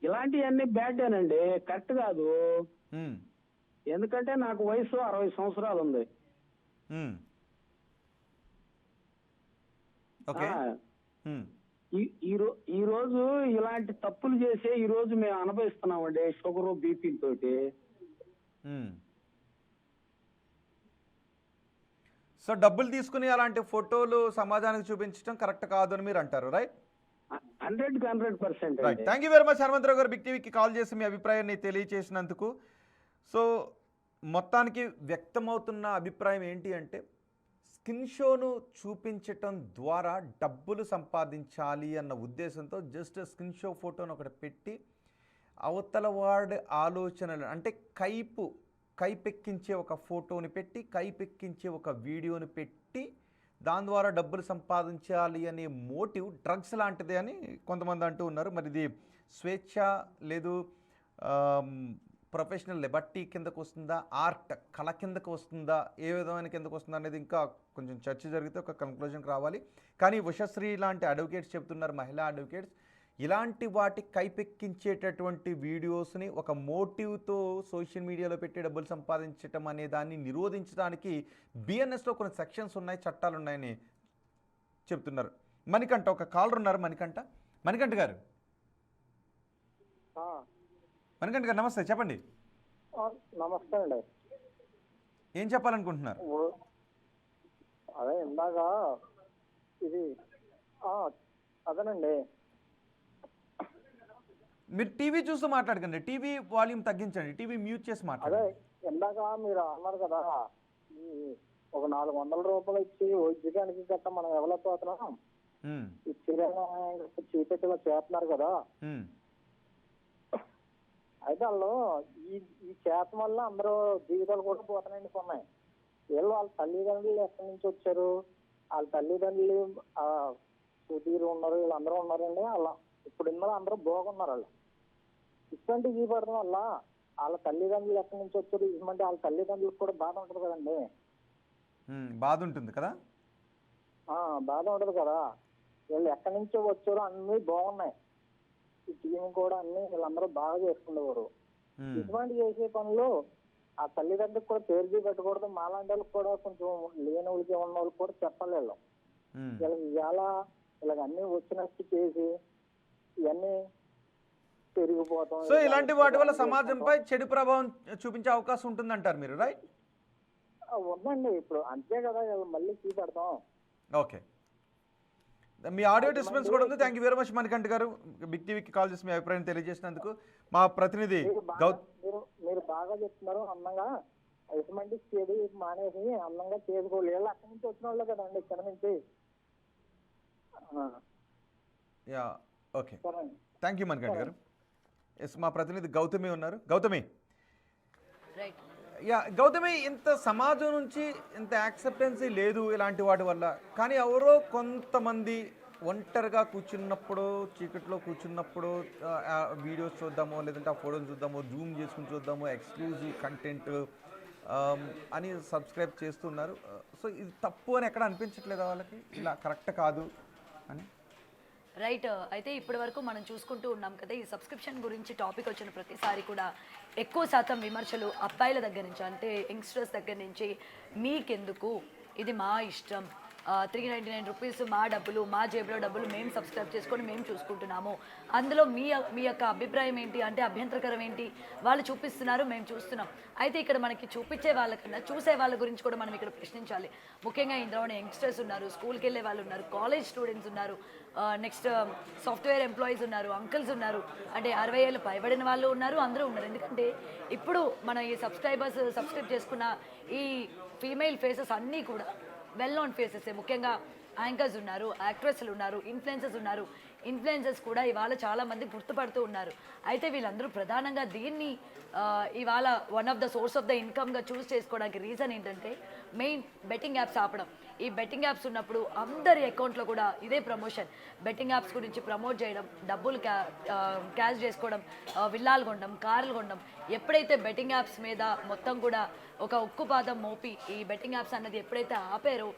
ఇలాంటివన్నీ బ్యాడేనండి, కరెక్ట్ కాదు. ఎందుకంటే నాకు వయసు 60 సంవత్సరాలు ఉంది. ఈ రోజు ఇలాంటి తప్పులు చేసే ఈ రోజు మేము అనుభవిస్తున్నామండి, షుగర్ బీపీ తోటి.
సో డబ్బులు తీసుకుని అలాంటి ఫోటోలు సమాజానికి చూపించడం కరెక్ట్ కాదు అని మీరు అంటారు, right?
100%
right. Thank you very much Hanumantha Rao garu, big టీవీకి కాల్ చేసి మీ అభిప్రాయాన్ని తెలియచేసినందుకు. సో మొత్తానికి వ్యక్తమవుతున్న అభిప్రాయం ఏంటి అంటే స్కిన్ షోను చూపించటం ద్వారా డబ్బులు సంపాదించాలి అన్న ఉద్దేశంతో జస్ట్ స్కిన్ షో ఫోటోను ఒకటి పెట్టి అవతల వాడి ఆలోచనలు అంటే కైపెక్కించే ఒక ఫోటోని పెట్టి, కైపెక్కించే ఒక వీడియోని పెట్టి దాని ద్వారా డబ్బులు సంపాదించాలి అనే మోటివ్ డ్రగ్స్ లాంటిది అని కొంతమంది అంటూ ఉన్నారు. మరి ఇది స్వేచ్ఛ లేదు ప్రొఫెషనల్ లిబర్టీ కిందకు వస్తుందా, ఆర్ట్ కళ కిందకు వస్తుందా, ఏ విధమైన కిందకు వస్తుందా అనేది ఇంకా కొంచెం చర్చ జరిగితే ఒక కంక్లూజన్కి రావాలి. కానీ ఉషశ్రీ లాంటి అడ్వకేట్స్ చెప్తున్నారు, మహిళా అడ్వకేట్స్, ఇలాంటి వాటి కైపెక్కించేటటువంటి వీడియోస్ని ఒక మోటివ్తో సోషల్ మీడియాలో పెట్టి డబ్బులు సంపాదించడం అనే దాన్ని నిరోధించడానికి బిఎన్ఎస్లో కొన్ని సెక్షన్స్ ఉన్నాయి, చట్టాలు ఉన్నాయని చెప్తున్నారు. మణికంఠ ఒక కాలర్ ఉన్నారు. మణికంఠ గారు నమస్తే, చెప్పండి.
నమస్తే అండి.
ఏం చెప్పాలనుకుంటున్నారు?
అదే ఇందాక ఇది అదేనండి,
మీరు టీవీ చూస్తూ మాట్లాడకండి, టీవీ వాల్యూమ్ తగ్గించండి, టీవీ మ్యూట్ చేసి మాట్లాడండి.
అదే ఇందాక మీరు అన్నారు కదా, ఒక 400 రూపాయలు ఇచ్చి వైద్యానికి గట్ట మనం ఎవరైపోతున్నాం ఈ చీపెట్టుగా చేస్తున్నారు కదా. అయితే వాళ్ళు ఈ ఈ చేత వల్ల అందరూ జీవితాలు కూడా పోతున్నాయండి ఉన్నాయి. వీళ్ళు వాళ్ళ తల్లిదండ్రులు ఎక్కడి నుంచి వచ్చారు, వాళ్ళ తల్లిదండ్రులు సుధీర్ ఉన్నారు, వీళ్ళందరూ ఉన్నారండి. వాళ్ళ ఇప్పుడు ఇందులో అందరూ బాగున్నారు. వాళ్ళు ఇటువంటి పడడం వల్ల వాళ్ళ తల్లిదండ్రులు ఎక్కడి నుంచి వచ్చారు, ఇటువంటి వాళ్ళ తల్లిదండ్రులకు కూడా బాధ ఉంటుంది కదండి.
బాధ ఉంటుంది కదా.
బాధ ఉంటుంది కదా. వీళ్ళు ఎక్కడి నుంచో వచ్చారో అన్నీ బాగున్నాయి, ఈ టీం కూడా అన్ని వీళ్ళందరూ బాగా చేసుకునేవారు. ఇటువంటి చేసే పనులు ఆ తల్లిదండ్రులకు కూడా పేరు పెట్టకూడదు. మాలాంటి వాళ్ళకి కూడా కొంచెం లేని వాళ్ళకి ఉన్న వాళ్ళకి కూడా చెప్పాలి. వీళ్ళకి ఇవాళ ఇలాగ అన్ని వచ్చినట్టు చేసి ఇవన్నీ పెరిగిపోతాం.
సో ఇలాంటి వాటి వల్ల సమాజంపై చెడు ప్రభావం చూపించే అవకాశం ఉంటుందంటారు మీరు, రైట్?
ఉందండి. ఇప్పుడు అంతే కదా, మళ్ళీ చూపెడతాం.
ఓకే, మీ ఆడియో డిస్టర్బెన్స్ కూడా ఉంది. Thank you very much Manikanta గారు, బిగ్ టీవీకి కాల్ చేసి మీ అభిప్రాయం తెలియజేసినందుకు. మా ప్రతినిధి
మీరు బాగా చెప్తున్నారు. అందంగా ఎటువంటి చేది మానేసి అందంగా చేసుకోవాలి. వీళ్ళు అక్కడి నుంచి వచ్చిన వాళ్ళు కదండి, ఇక్కడ నుంచి.
Yeah, okay, thank you Manikanta గారు. ఎస్, మా ప్రతినిధి గౌతమి ఉన్నారు. గౌతమి,
రైట్.
యా గౌతమి, ఇంత సమాజం నుంచి ఇంత యాక్సెప్టెన్సీ లేదు ఇలాంటి వాటి వల్ల. కానీ ఎవరో కొంతమంది ఒంటరిగా కూర్చున్నప్పుడు, చీకట్లో కూర్చున్నప్పుడు వీడియోస్ చూద్దామో, లేదంటే ఆ ఫోటోలు చూద్దామో, జూమ్ చేసుకుని చూద్దామో, ఎక్స్క్లూజివ్ కంటెంట్ అని సబ్స్క్రైబ్ చేస్తున్నారు. సో ఇది తప్పు అని ఎక్కడ అనిపించట్లేదా వాళ్ళకి, ఇలా కరెక్ట్ కాదు అని?
రైట్. అయితే ఇప్పటి వరకు మనం చూసుకుంటూ ఉన్నాం కదా, ఈ సబ్స్క్రిప్షన్ గురించి టాపిక్ వచ్చిన ప్రతిసారి కూడా ఎక్కువ శాతం విమర్శలు అబ్బాయిల దగ్గర నుంచి, అంటే యంగ్స్టర్స్ దగ్గర నుంచి, మీకెందుకు, ఇది మా ఇష్టం, 399 రూపీస్ మా డబ్బులు, మా జేబులో డబ్బులు, మేము సబ్స్క్రైబ్ చేసుకొని మేము చూసుకుంటున్నాము, అందులో మీ యొక్క అభిప్రాయం ఏంటి, అంటే అభ్యంతరకరం ఏంటి, వాళ్ళు చూపిస్తున్నారు మేము చూస్తున్నాం. అయితే ఇక్కడ మనకి చూపించే వాళ్ళకన్నా చూసే వాళ్ళ గురించి కూడా మనం ఇక్కడ ప్రశ్నించాలి. ముఖ్యంగా ఇందులోనే యంగ్స్టర్స్ ఉన్నారు, స్కూల్కి వెళ్ళే వాళ్ళు ఉన్నారు, కాలేజ్ స్టూడెంట్స్ ఉన్నారు, నెక్స్ట్ సాఫ్ట్వేర్ ఎంప్లాయీస్ ఉన్నారు, అంకుల్స్ ఉన్నారు, అంటే 60 ఏళ్ళు పైబడిన వాళ్ళు ఉన్నారు, అందరూ ఉన్నారు. ఎందుకంటే ఇప్పుడు మన ఈ సబ్స్క్రైబ్ చేసుకున్న ఈ ఫీమేల్ ఫేసెస్ అన్నీ కూడా వెల్ నోన్ ఫేసెస్. ముఖ్యంగా యాంకర్స్ ఉన్నారు, యాక్ట్రెస్లు ఉన్నారు, ఇన్ఫ్లుయెన్సర్స్ ఉన్నారు. ఇన్ఫ్లుయెన్సర్స్ కూడా ఇవాళ చాలామంది గుర్తుపడుతూ ఉన్నారు. అయితే వీళ్ళందరూ ప్రధానంగా దీన్ని ఇవాళ one of the source of the ఇన్కమ్గా చూస్ చేసుకోవడానికి రీజన్ ఏంటంటే మెయిన్ బెట్టింగ్ యాప్స్ ఆపడం. ఈ బెట్టింగ్ యాప్స్ ఉన్నప్పుడు అందరి అకౌంట్లో కూడా ఇదే ప్రమోషన్, బెట్టింగ్ యాప్స్ గురించి ప్రమోట్ చేయడం, డబ్బులు క్యాష్ చేసుకోవడం, విల్లాలు కొనడం, కార్లు కొనడం. ఎప్పుడైతే బెట్టింగ్ యాప్స్ మీద మొత్తం కూడా ఒక ఉక్కుపాదం మోపి ఈ బెట్టింగ్ యాప్స్ అన్నది ఎప్పుడైతే ఆపారో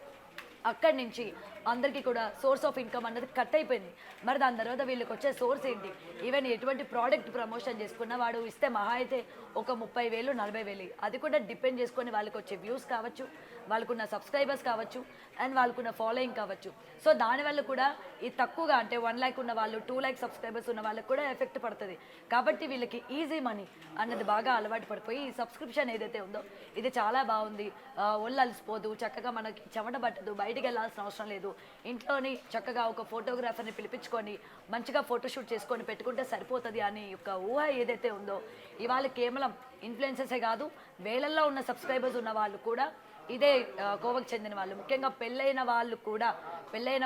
అక్కడి నుంచి అందరికీ కూడా సోర్స్ ఆఫ్ ఇన్కమ్ అన్నది కట్ అయిపోయింది. మరి దాని తర్వాత వీళ్ళకి వచ్చే సోర్స్ ఏంటి? ఈవెన్ ఎటువంటి ప్రోడక్ట్ ప్రమోషన్ చేసుకున్న వాడు ఇస్తే మహా అయితే ఒక 30,000 40,000, అది కూడా డిపెండ్ చేసుకొని వాళ్ళకి వచ్చే వ్యూస్ కావచ్చు, వాళ్ళకున్న సబ్స్క్రైబర్స్ కావచ్చు, అండ్ వాళ్ళకున్న ఫాలోయింగ్ కావచ్చు. సో దానివల్ల కూడా ఈ తక్కువగా అంటే 1 lakh ఉన్న వాళ్ళు, 2 lakh సబ్స్క్రైబర్స్ ఉన్న వాళ్ళకి కూడా ఎఫెక్ట్ పడుతుంది. కాబట్టి వీళ్ళకి ఈజీ మనీ అన్నది బాగా అలవాటు పడిపోయి ఈ సబ్స్క్రిప్షన్ ఏదైతే ఉందో ఇది చాలా బాగుంది, ఒళ్ళు అలసిపోదు, చక్కగా మనకి చెమట పట్టదు, బయటికి వెళ్ళాల్సిన అవసరం లేదు, ఇంట్లోని చక్కగా ఒక ఫోటోగ్రాఫర్ని పిలిపించుకొని మంచిగా ఫోటోషూట్ చేసుకొని పెట్టుకుంటే సరిపోతుంది అని యొక్క ఊహ ఏదైతే ఉందో ఇవాళ కేవలం ఇన్ఫ్లుయెన్సర్సే కాదు, వేలల్లో ఉన్న సబ్స్క్రైబర్స్ ఉన్న వాళ్ళు కూడా ఇదే కోవకు చెందిన వాళ్ళు, ముఖ్యంగా పెళ్ళైన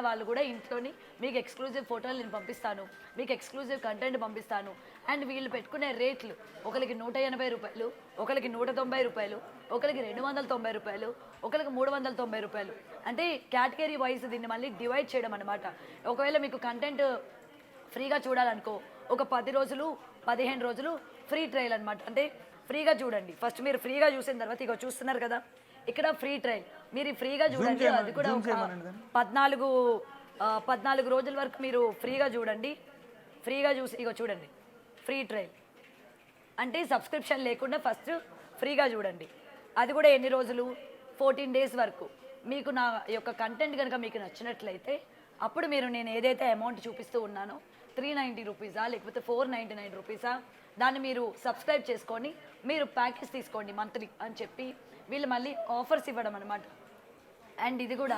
వాళ్ళు కూడా ఇంట్లోని మీకు ఎక్స్క్లూజివ్ ఫోటోలు నేను పంపిస్తాను, మీకు ఎక్స్క్లూజివ్ కంటెంట్ పంపిస్తాను, అండ్ వీళ్ళు పెట్టుకునే రేట్లు ఒకరికి 180 రూపాయలు, ఒకరికి 190 రూపాయలు, ఒకరికి 290 రూపాయలు, ఒకరికి 390 రూపాయలు. అంటే కేటగిరీ వైజ్ దీన్ని మళ్ళీ డివైడ్ చేయడం అనమాట. ఒకవేళ మీకు కంటెంట్ ఫ్రీగా చూడాలనుకో ఒక 10 రోజులు 15 రోజులు ఫ్రీ ట్రయల్ అనమాట. అంటే ఫ్రీగా చూడండి, ఫస్ట్ మీరు ఫ్రీగా చూసిన తర్వాత ఇక చూస్తున్నారు కదా ఇక్కడ ఫ్రీ ట్రయల్, మీరు ఫ్రీగా చూడండి, అది కూడా ఒక 14 రోజుల వరకు మీరు ఫ్రీగా చూడండి. ఫ్రీగా చూసి ఇక చూడండి ఫ్రీ ట్రయల్ అంటే సబ్స్క్రిప్షన్ లేకుండా ఫస్ట్ ఫ్రీగా చూడండి. అది కూడా ఎన్ని రోజులు? 14 days వరకు. మీకు నా యొక్క కంటెంట్ కనుక మీకు నచ్చినట్లయితే అప్పుడు మీరు నేను ఏదైతే అమౌంట్ చూపిస్తూ ఉన్నానో 390 రూపీసా లేకపోతే 499 రూపీసా దాన్ని మీరు సబ్స్క్రైబ్ చేసుకొని మీరు ప్యాకేజ్ తీసుకోండి మంత్లీ అని చెప్పి వీళ్ళు మళ్ళీ ఆఫర్స్ ఇవ్వడం అనమాట. అండ్ ఇది కూడా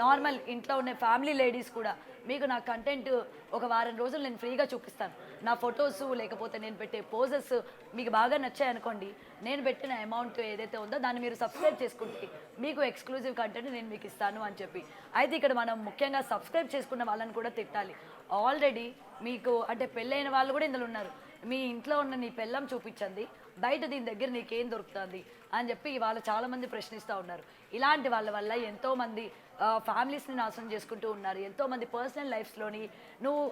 నార్మల్ ఇంట్లో ఉన్న ఫ్యామిలీ లేడీస్ కూడా మీకు నా కంటెంట్ ఒక వారం రోజులు నేను ఫ్రీగా చూపిస్తాను, నా ఫొటోస్ లేకపోతే నేను పెట్టే పోజెస్ మీకు బాగా నచ్చాయనుకోండి, నేను పెట్టిన అమౌంట్ ఏదైతే ఉందో దాన్ని మీరు సబ్స్క్రైబ్ చేసుకుంటే మీకు ఎక్స్క్లూజివ్ కంటెంట్ నేను మీకు ఇస్తాను అని చెప్పి. అయితే ఇక్కడ మనం ముఖ్యంగా సబ్స్క్రైబ్ చేసుకున్న వాళ్ళని కూడా తిట్టాలి. ఆల్రెడీ మీకు అంటే పెళ్ళైన వాళ్ళు కూడా ఇందులో ఉన్నారు, మీ ఇంట్లో ఉన్న నీ పెళ్ళం చూపించండి, బయట దీని దగ్గర నీకేం దొరుకుతుంది అని చెప్పి ఇవాళ చాలామంది ప్రశ్నిస్తూ ఉన్నారు. ఇలాంటి వాళ్ళ వల్ల ఎంతోమంది ఫ్యామిలీస్ని నాశనం చేసుకుంటూ ఉన్నారు. ఎంతోమంది పర్సనల్ లైఫ్స్లోని నువ్వు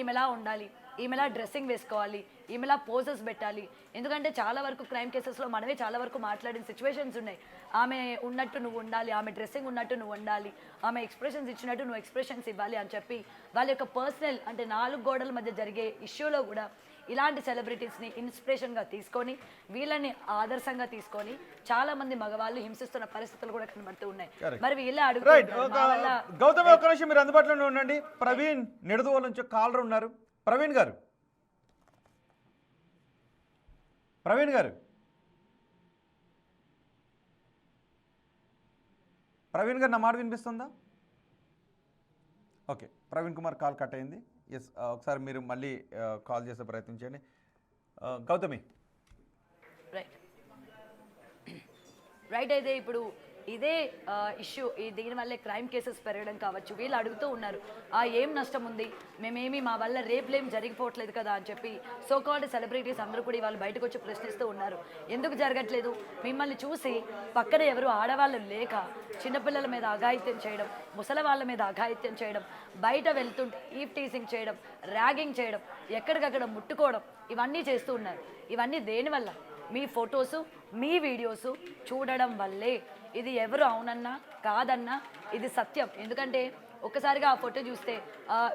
ఈమెలా ఉండాలి, ఈమెలా డ్రెస్సింగ్ వేసుకోవాలి, ఈమెలా పోజెస్ పెట్టాలి. ఎందుకంటే చాలా వరకు క్రైమ్ కేసెస్లో మనమే చాలా వరకు మాట్లాడిన సిచ్యువేషన్స్ ఉన్నాయి. ఆమె ఉన్నట్టు నువ్వు ఉండాలి, ఆమె డ్రెస్సింగ్ ఉన్నట్టు నువ్వు ఉండాలి, ఆమె ఎక్స్ప్రెషన్స్ ఇచ్చినట్టు నువ్వు ఎక్స్ప్రెషన్స్ ఇవ్వాలి అని చెప్పి వాళ్ళ యొక్క పర్సనల్ అంటే 4 గోడల మధ్య జరిగే ఇష్యూలో కూడా ఇలాంటి సెలబ్రిటీస్ని ఇన్స్పిరేషన్గా తీసుకొని వీళ్ళని ఆదర్శంగా తీసుకొని చాలా మంది మగవాళ్ళు హింసిస్తున్న పరిస్థితులు కూడా కనబడుతూ ఉన్నాయి. మరి వీళ్ళే
రైట్.
అడుగుతున్నారు
గౌతమ్ ఒక్క నిమిషం మీరు అందుబాటులోనే ఉండండి. ప్రవీణ్ నిడదవోలు నుంచి కాలర్ ఉన్నారు. ప్రవీణ్ గారు నా మాట వినిపిస్తుందా? Okay, Praveen Kumar call cut అయింది. ఎస్, ఒకసారి మీరు మళ్ళీ కాల్ చేసే ప్రయత్నం చేయండి. గౌతమి
రైట్. అయితే ఇప్పుడు ఇదే ఇష్యూ దీనివల్లే క్రైమ్ కేసెస్ పెరగడం కావచ్చు. వీళ్ళు అడుగుతూ ఉన్నారు ఏం నష్టం ఉంది, మేమేమి మా వల్ల రేపులేం జరిగిపోవట్లేదు కదా అని చెప్పి సో కాల్డ్ సెలబ్రిటీస్ అందరూ కూడా వాళ్ళు బయటకు వచ్చి ప్రశ్నిస్తూ ఉన్నారు. ఎందుకు జరగట్లేదు? మిమ్మల్ని చూసి పక్కన ఎవరు ఆడవాళ్ళు లేక చిన్నపిల్లల మీద అఘాయిత్యం చేయడం, ముసలి వాళ్ళ మీద అఘాయిత్యం చేయడం, బయట వెళ్తుంటే ఈవ్ టీసింగ్ చేయడం, ర్యాగింగ్ చేయడం, ఎక్కడికక్కడ ముట్టుకోవడం, ఇవన్నీ చేస్తూ ఉన్నారు. ఇవన్నీ దేనివల్ల? మీ ఫొటోసు మీ వీడియోసు చూడడం వల్లే. ఇది ఎవరు అవునన్నా కాదన్నా ఇది సత్యం. ఎందుకంటే ఒక్కసారిగా ఆ ఫోటో చూస్తే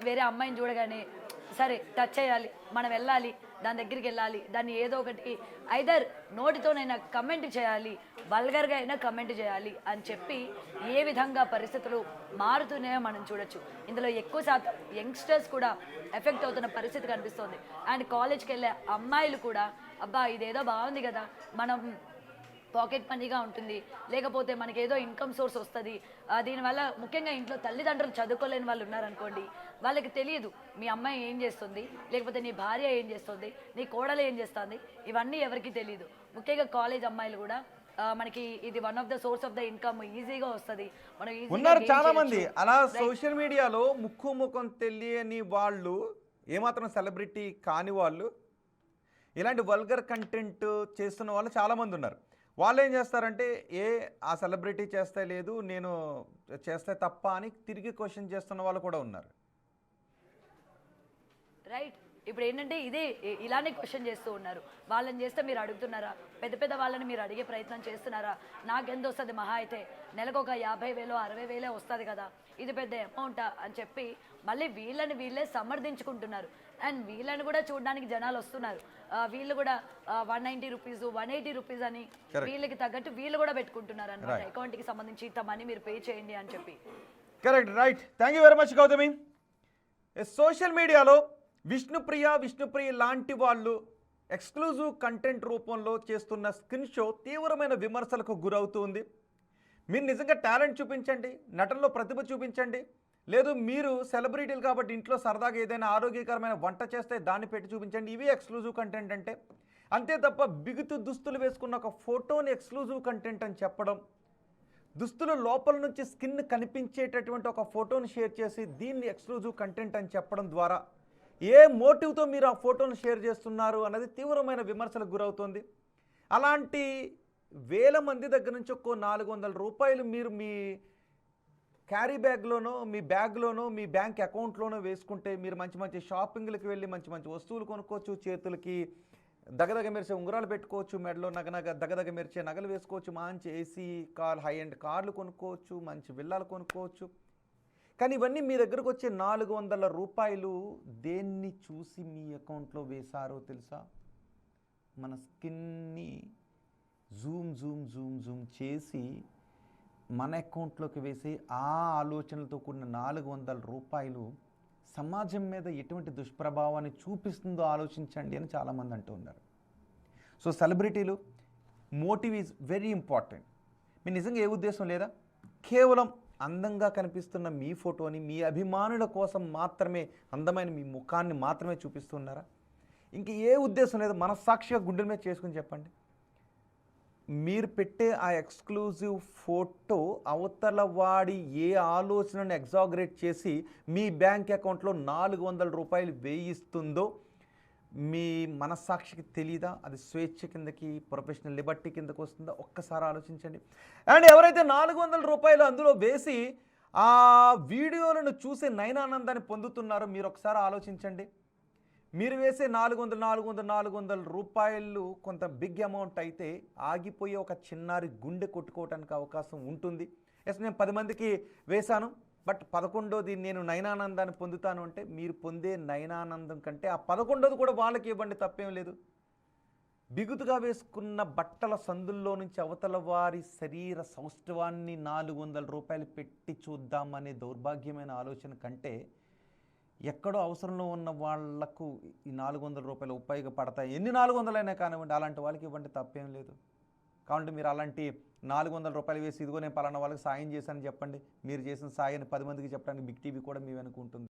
వేరే అమ్మాయిని చూడగానే సరే టచ్ చేయాలి, మనం వెళ్ళాలి, దాని దగ్గరికి వెళ్ళాలి, దాన్ని ఏదో ఒకటి ఐదర్ నోటితోనైనా కమెంట్ చేయాలి, వల్గర్గా అయినా కమెంట్ చేయాలి అని చెప్పి ఏ విధంగా పరిస్థితులు మారుతున్నాయో మనం చూడొచ్చు. ఇందులో ఎక్కువ శాతం యంగ్స్టర్స్ కూడా ఎఫెక్ట్ అవుతున్న పరిస్థితి కనిపిస్తుంది. అండ్ కాలేజ్కి వెళ్ళే అమ్మాయిలు కూడా అబ్బా ఇదేదో బాగుంది కదా, మనం పాకెట్ మనీగా ఉంటుంది, లేకపోతే మనకి ఏదో ఇన్కమ్ సోర్స్ వస్తుంది, దీనివల్ల ముఖ్యంగా ఇంట్లో తల్లిదండ్రులు చదువుకోలేని వాళ్ళు ఉన్నారనుకోండి, వాళ్ళకి తెలియదు మీ అమ్మాయి ఏం చేస్తుంది, లేకపోతే నీ భార్య ఏం చేస్తుంది, నీ కోడలు ఏం చేస్తుంది, ఇవన్నీ ఎవరికి తెలియదు. ముఖ్యంగా కాలేజ్ అమ్మాయిలు కూడా మనకి ఇది one of the source of the income, ఈజీగా వస్తుంది. మనం
ఉన్నారు చాలా మంది అలా సోషల్ మీడియాలో ముఖం తెలియని వాళ్ళు, ఏమాత్రం సెలబ్రిటీ కాని వాళ్ళు, ఇలాంటి వల్గర్ కంటెంట్ చేస్తున్న వాళ్ళు చాలామంది ఉన్నారు. వాళ్ళు ఏం చేస్తారంటే ఆ సెలబ్రిటీ చేస్తే లేదు, నేను చేస్తే తప్ప అని తిరిగి క్వశ్చన్ చేస్తున్న వాళ్ళు కూడా ఉన్నారు.
రైట్. ఇప్పుడు ఏంటంటే ఇలానే క్వశ్చన్ చేస్తూ ఉన్నారు. వాళ్ళని చేస్తే మీరు అడుగుతున్నారా? పెద్ద వాళ్ళని మీరు అడిగే ప్రయత్నం చేస్తున్నారా? నాకెంత వస్తుంది? మహా అయితే నెలకు ఒక 50,000 60,000 వస్తుంది కదా, ఇది పెద్ద అమౌంటా అని చెప్పి మళ్ళీ వీళ్ళే సమర్థించుకుంటున్నారు. అండ్ వీళ్ళని కూడా చూడడానికి జనాలు వస్తున్నారు. వీళ్ళు కూడా 190 రూపీస్ 180 రూపీస్ అని వీళ్ళకి తగ్గట్టు వీళ్ళు కూడా పెట్టుకుంటున్నారు అన్నమాట. అకౌంట్కి సంబంధించి ఇంత మనీ మీరు పే చేయండి అని చెప్పి.
Correct. Right. Thank you very much Gautami. Social మీడియాలో విష్ణుప్రియ లాంటి వాళ్ళు ఎక్స్క్లూజివ్ కంటెంట్ రూపంలో చేస్తున్న స్క్రీన్ షో తీవ్రమైన విమర్శలకు గురవుతుంది. మీరు నిజంగా టాలెంట్ చూపించండి, నటనలో ప్రతిభ చూపించండి, లేదు మీరు సెలబ్రిటీలు కాబట్టి ఇంట్లో సరదాగా ఏదైనా ఆరోగ్యకరమైన వంట చేస్తే దాన్ని పెట్టి చూపించండి. ఇవి ఎక్స్క్లూజివ్ కంటెంట్ అంటే. అంతే తప్ప బిగుతు దుస్తులు వేసుకున్న ఒక ఫోటోని ఎక్స్క్లూజివ్ కంటెంట్ అని చెప్పడం, దుస్తుల లోపల నుంచి స్కిన్ కనిపించేటటువంటి ఒక ఫోటోని షేర్ చేసి దీన్ని ఎక్స్క్లూజివ్ కంటెంట్ అని చెప్పడం ద్వారా ఏ మోటివ్తో మీరు ఆ ఫోటోను షేర్ చేస్తున్నారు అన్నది తీవ్రమైన విమర్శలకు గురవుతుంది. అలాంటి వేల మంది దగ్గర నుంచి ఒక్కో 400 రూపాయలు మీరు మీ క్యారీ బ్యాగ్లోనో, మీ బ్యాగ్లోనో, మీ బ్యాంక్ అకౌంట్లోనో వేసుకుంటే మీరు మంచి షాపింగ్లకు వెళ్ళి మంచి వస్తువులు కొనుక్కోవచ్చు, చేతులకి దగదగ మెరిసే ఉంగరాలు పెట్టుకోవచ్చు, మెడలో దగదగ మెరిసే నగలు వేసుకోవచ్చు, మంచి ఏసీ హై ఎండ్ కార్లు కొనుక్కోవచ్చు, మంచి విల్లాలు కొనుక్కోవచ్చు. కానీ ఇవన్నీ మీ దగ్గరకు వచ్చే 400 రూపాయలు దేన్ని చూసి మీ అకౌంట్లో వేశారో తెలుసా? మన స్కిన్ని జూమ్ చేసి మన అకౌంట్లోకి వేసి ఆ ఆలోచనలతో కూడిన 400 రూపాయలు సమాజం మీద ఎటువంటి దుష్ప్రభావాన్ని చూపిస్తుందో ఆలోచించండి అని చాలామంది అంటూ ఉన్నారు. సో సెలబ్రిటీలు మోటివ్ ఈజ్ వెరీ ఇంపార్టెంట్. మీ నిజంగా ఏ ఉద్దేశం లేదా? కేవలం అందంగా కనిపిస్తున్న మీ ఫోటోని మీ అభిమానుల కోసం మాత్రమే, అందమైన మీ ముఖాన్ని మాత్రమే చూపిస్తున్నారా? ఇంక ఏ ఉద్దేశం లేదు? మనస్సాక్షిగా గుండెల మీద చేసుకుని చెప్పండి. మీరు పెట్టే ఆ ఎక్స్క్లూజివ్ ఫోటో అవతల వాడి ఏ ఆలోచనను ఎగ్జాగరేట్ చేసి మీ బ్యాంక్ అకౌంట్లో 400 రూపాయలు వేయిస్తుందో మీ మనస్సాక్షికి తెలీదా అది స్వేచ్ఛ కిందకి ప్రొఫెషనల్ లిబర్టీ కిందకి వస్తుందా? ఒక్కసారి ఆలోచించండి. అండ్ ఎవరైతే 400 రూపాయలు అందులో వేసి ఆ వీడియోలను చూసే నయనానందాన్ని పొందుతున్నారో మీరు ఒకసారి ఆలోచించండి. మీరు వేసే 400 రూపాయలు కొంత బిగ్ అమౌంట్ అయితే ఆగిపోయే ఒక చిన్నారి గుండె కొట్టుకోవడానికి అవకాశం ఉంటుంది. ఎస్, నేను 10 మందికి వేశాను, బట్ 11వది నేను నయనానందాన్ని పొందుతాను అంటే మీరు పొందే నయనానందం కంటే ఆ 11వది కూడా వాళ్ళకి ఇవ్వండి, తప్పేం లేదు. బిగుతుగా వేసుకున్న బట్టల సందుల్లో నుంచి అవతల వారి శరీర సౌష్ఠవాన్ని 400 రూపాయలు పెట్టి చూద్దామనే దౌర్భాగ్యమైన ఆలోచన కంటే ఎక్కడో అవసరంలో ఉన్న వాళ్లకు ఈ 400 రూపాయలు ఉపయోగపడతాయి. ఎన్ని 400 అయినా కానివ్వండి, అలాంటి వాళ్ళకి ఇవ్వండి, తప్పేం లేదు. కాబట్టి మీరు అలాంటి 400 రూపాయలు వేసి ఇదిగో నేను పలానా వాళ్ళకి సాయం చేశానని చెప్పండి. మీరు చేసిన సాయాన్ని 10 మందికి చెప్పడానికి బిగ్ టీవీ కూడా మీ వెనుక ఉంటుంది.